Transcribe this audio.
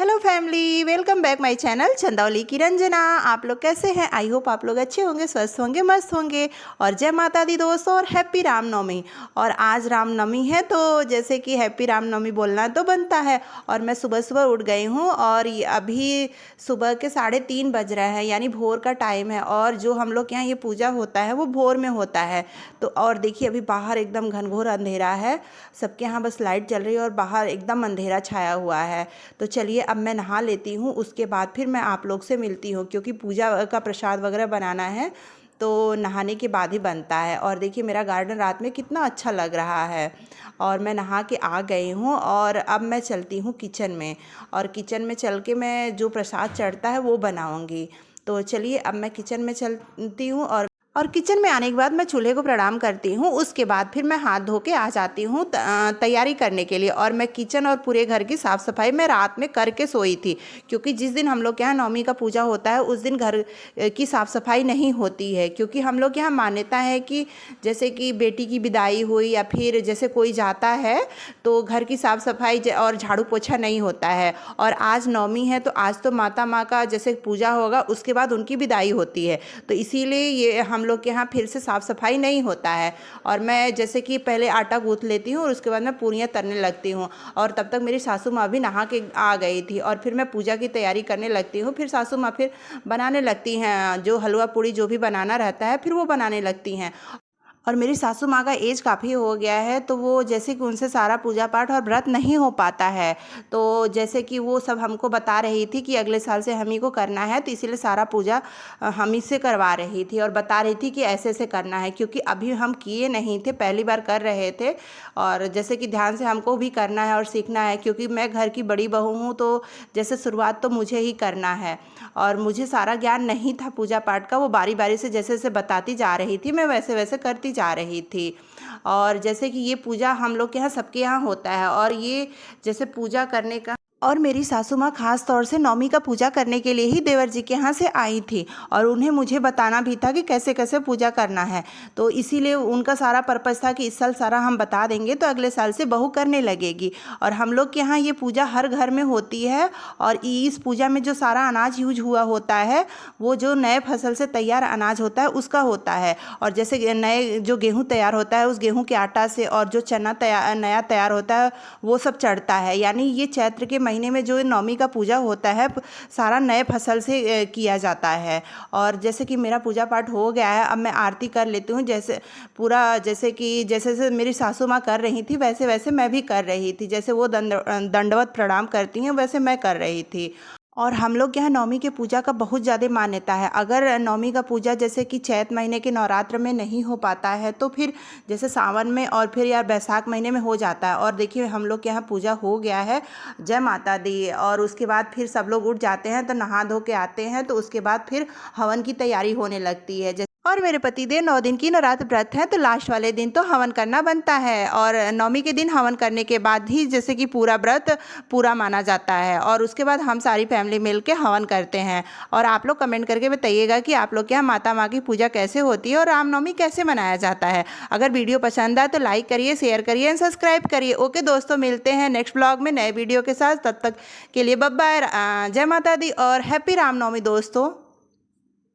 Hello family, welcome back my channel Chandauli की रंजना। आप लोग कैसे हैं? आई होप आप लोग अच्छे होंगे, स्वस्थ होंगे, मस्त होंगे। और जय माता दी दोस्तों, और हैप्पी रामनवमी। और आज रामनवमी है तो जैसे कि हैप्पी रामनवमी बोलना तो बनता है। और मैं सुबह सुबह उठ गई हूँ और अभी सुबह के 3:30 बज रहे हैं, यानी भोर का टाइम है। और जो हम लोग के यहाँ ये पूजा होता है वो भोर में होता है। तो और देखिए अभी बाहर एकदम घनघोर अंधेरा है, सबके यहाँ बस लाइट जल रही है और बाहर एकदम अंधेरा छाया हुआ है। तो चलिए अब मैं नहा लेती हूँ, उसके बाद फिर मैं आप लोग से मिलती हूँ, क्योंकि पूजा का प्रसाद वगैरह बनाना है तो नहाने के बाद ही बनता है। और देखिए मेरा गार्डन रात में कितना अच्छा लग रहा है। और मैं नहा के आ गई हूँ और अब मैं चलती हूँ किचन में, और किचन में चल के मैं जो प्रसाद चढ़ता है वो बनाऊँगी। तो चलिए अब मैं किचन में चलती हूँ। और किचन में आने के बाद मैं चूल्हे को प्रणाम करती हूँ, उसके बाद फिर मैं हाथ धो के आ जाती हूँ तैयारी करने के लिए। और मैं किचन और पूरे घर की साफ़ सफाई मैं रात में करके सोई थी, क्योंकि जिस दिन हम लोग के यहाँ नवमी का पूजा होता है उस दिन घर की साफ़ सफाई नहीं होती है। क्योंकि हम लोग के यहाँ मान्यता है कि जैसे कि बेटी की विदाई हुई या फिर जैसे कोई जाता है तो घर की साफ़ सफाई और झाड़ू पोछा नहीं होता है। और आज नवमी है तो आज तो माता माँ का जैसे पूजा होगा, उसके बाद उनकी विदाई होती है। तो इसीलिए ये हम लोग के यहाँ फिर से साफ़ सफाई नहीं होता है। और मैं जैसे कि पहले आटा गूँथ लेती हूँ और उसके बाद मैं पूरियाँ तलने लगती हूँ। और तब तक मेरी सासू माँ भी नहा के आ गई थी और फिर मैं पूजा की तैयारी करने लगती हूँ। फिर सासू माँ फिर बनाने लगती हैं, जो हलवा पूड़ी जो भी बनाना रहता है फिर वो बनाने लगती हैं। और मेरी सासू माँ का एज काफ़ी हो गया है, तो वो जैसे कि उनसे सारा पूजा पाठ और व्रत नहीं हो पाता है। तो जैसे कि वो सब हमको बता रही थी कि अगले साल से हम ही को करना है, तो इसीलिए सारा पूजा हम ही से करवा रही थी और बता रही थी कि ऐसे ऐसे करना है। क्योंकि अभी हम किए नहीं थे, पहली बार कर रहे थे। और जैसे कि ध्यान से हमको भी करना है और सीखना है, क्योंकि मैं घर की बड़ी बहू हूँ तो जैसे शुरुआत तो मुझे ही करना है। और मुझे सारा ज्ञान नहीं था पूजा पाठ का, वो बारी बारी से जैसे जैसे बताती जा रही थी मैं वैसे वैसे करती जा रही थी। और जैसे कि ये पूजा हम लोग के यहाँ सबके यहाँ होता है, और ये जैसे पूजा करने का, और मेरी सासू माँ खास तौर से नवमी का पूजा करने के लिए ही देवर जी के यहाँ से आई थी। और उन्हें मुझे बताना भी था कि कैसे कैसे पूजा करना है। तो इसीलिए उनका सारा पर्पज़ था कि इस साल सारा हम बता देंगे तो अगले साल से बहू करने लगेगी। और हम लोग के यहाँ ये पूजा हर घर में होती है। और इस पूजा में जो सारा अनाज यूज हुआ होता है वो जो नए फसल से तैयार अनाज होता है उसका होता है। और जैसे नए जो गेहूँ तैयार होता है उस गेहूँ के आटा से, और जो चना नया तैयार होता है वो सब चढ़ता है। यानी ये चैत्र के महीने में जो नवमी का पूजा होता है सारा नए फसल से किया जाता है। और जैसे कि मेरा पूजा पाठ हो गया है, अब मैं आरती कर लेती हूँ। जैसे पूरा जैसे कि जैसे मेरी सासू माँ कर रही थी वैसे वैसे मैं भी कर रही थी। जैसे वो दंडवत प्रणाम करती हैं वैसे मैं कर रही थी। और हम लोग के यहाँ नवमी के पूजा का बहुत ज़्यादा मान्यता है। अगर नवमी का पूजा जैसे कि चैत महीने के नवरात्र में नहीं हो पाता है तो फिर जैसे सावन में और फिर यार बैसाख महीने में हो जाता है। और देखिए हम लोग के यहाँ पूजा हो गया है, जय माता दी। और उसके बाद फिर सब लोग उठ जाते हैं तो नहा धो के आते हैं, तो उसके बाद फिर हवन की तैयारी होने लगती है। और मेरे पतिदेव 9 दिन की नवरात्र व्रत है, तो लास्ट वाले दिन तो हवन करना बनता है। और नवमी के दिन हवन करने के बाद ही जैसे कि पूरा व्रत पूरा माना जाता है। और उसके बाद हम सारी फैमिली मिल के हवन करते हैं। और आप लोग कमेंट करके बताइएगा कि आप लोग के यहाँ माता माँ की पूजा कैसे होती है और रामनवमी कैसे मनाया जाता है। अगर वीडियो पसंद आए तो लाइक करिए, शेयर करिए एंड सब्सक्राइब करिए। ओके दोस्तों, मिलते हैं नेक्स्ट ब्लॉग में नए वीडियो के साथ। तब तक के लिए बाय बाय, जय माता दी और हैप्पी रामनवमी दोस्तों।